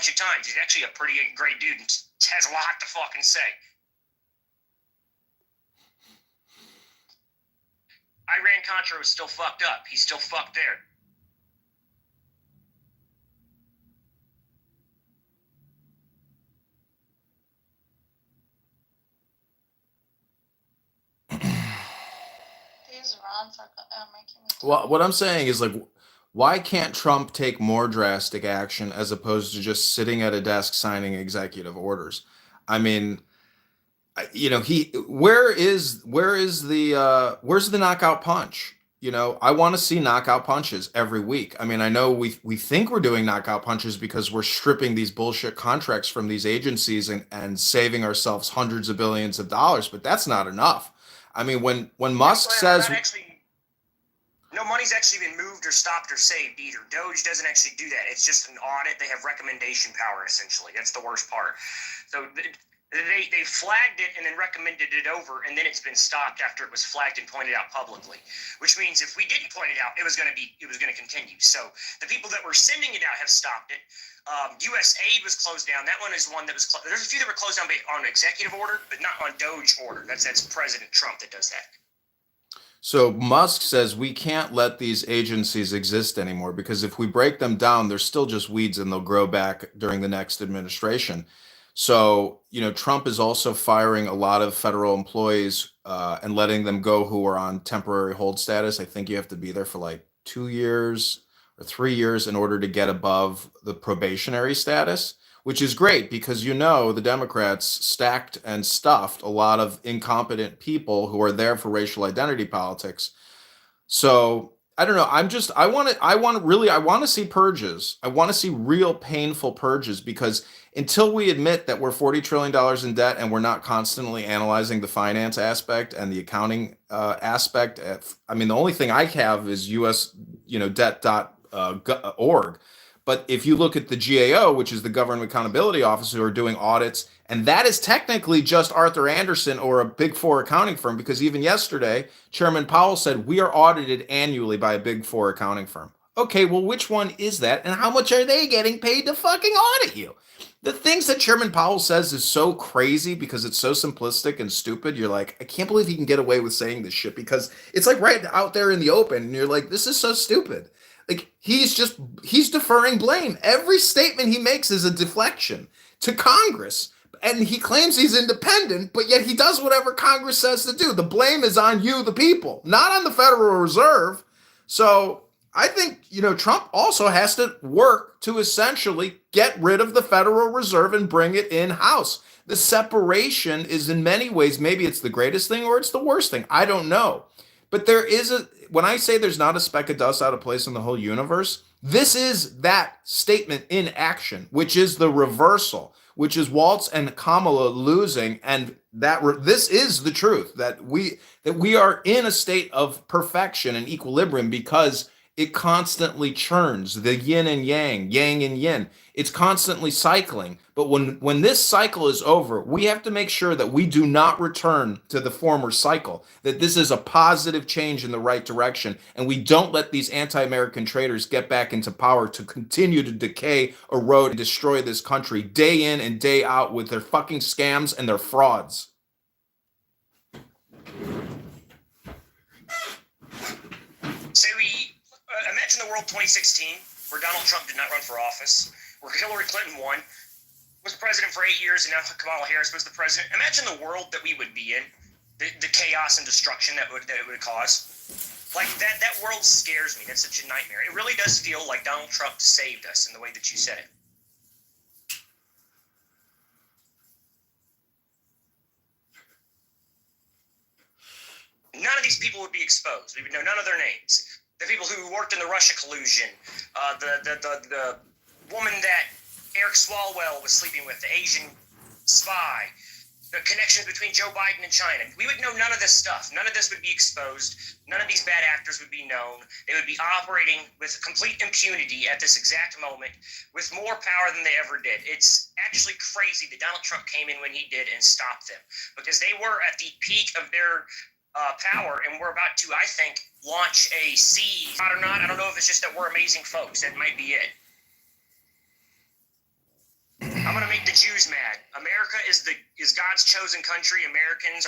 bunch of times. He's actually a pretty great dude and has a lot to fucking say. Iran-Contra was still fucked up. He's still fucked there. These rants are making me... Well, what I'm saying is, like, why can't Trump take more drastic action as opposed to just sitting at a desk signing executive orders? I mean, where's the knockout punch? I want to see knockout punches every week. I mean, I know we think we're doing knockout punches because we're stripping these bullshit contracts from these agencies and saving ourselves hundreds of billions of dollars, but that's not enough. I mean, when Musk says no money's actually been moved or stopped or saved either. Doge doesn't actually do that. It's just an audit. They have recommendation power, essentially. That's the worst part. So they flagged it and then recommended it over, and then it's been stopped after it was flagged and pointed out publicly. Which means if we didn't point it out, it was going to continue. So the people that were sending it out have stopped it. U.S. aid was closed down. That one is one that was closed. There's a few that were closed down on executive order, but not on Doge order. That's President Trump that does that. So Musk says we can't let these agencies exist anymore because if we break them down, they're still just weeds and they'll grow back during the next administration. So, Trump is also firing a lot of federal employees and letting them go who are on temporary hold status. I think you have to be there for like 2 years or 3 years in order to get above the probationary status, which is great because the Democrats stacked and stuffed a lot of incompetent people who are there for racial identity politics. So I don't know. I want to see purges. I want to see real painful purges because until we admit that we're $40 trillion in debt and we're not constantly analyzing the finance aspect and the accounting aspect, the only thing I have is US, debt.org. But if you look at the GAO, which is the Government Accountability Office, who are doing audits, and that is technically just Arthur Andersen or a Big Four accounting firm, because even yesterday, Chairman Powell said we are audited annually by a Big Four accounting firm. Okay, well, which one is that, and how much are they getting paid to fucking audit you? The things that Chairman Powell says is so crazy because it's so simplistic and stupid. You're like, I can't believe he can get away with saying this shit because it's like right out there in the open, and you're like, this is so stupid. Like he's deferring blame. Every statement he makes is a deflection to Congress. And he claims he's independent, but yet he does whatever Congress says to do. The blame is on you, the people, not on the Federal Reserve. So I think, Trump also has to work to essentially get rid of the Federal Reserve and bring it in-house. The separation is in many ways, maybe it's the greatest thing or it's the worst thing. I don't know. But when I say there's not a speck of dust out of place in the whole universe, this is that statement in action, which is the reversal, which is Waltz and Kamala losing, and this is the truth that we are in a state of perfection and equilibrium because it constantly churns the yin and yang and yin. It's constantly cycling. But when this cycle is over, we have to make sure that we do not return to the former cycle, that this is a positive change in the right direction, and we don't let these anti-American traitors get back into power to continue to decay, erode, and destroy this country day in and day out with their fucking scams and their frauds. Imagine the world 2016, where Donald Trump did not run for office, where Hillary Clinton won, was president for 8 years, and now Kamala Harris was the president. Imagine the world that we would be in, the chaos and destruction that it would cause. Like, that world scares me. That's such a nightmare. It really does feel like Donald Trump saved us in the way that you said it. None of these people would be exposed. We would know none of their names. The people who worked in the Russia collusion, the woman that Eric Swalwell was sleeping with, the Asian spy, the connections between Joe Biden and China. We would know none of this stuff. None of this would be exposed. None of these bad actors would be known. They would be operating with complete impunity at this exact moment with more power than they ever did. It's actually crazy that Donald Trump came in when he did and stopped them because they were at the peak of their power, and we're about to, I think, launch a siege. I don't know if it's just that we're amazing folks. That might be it. I'm gonna make the Jews mad. America is God's chosen country. Americans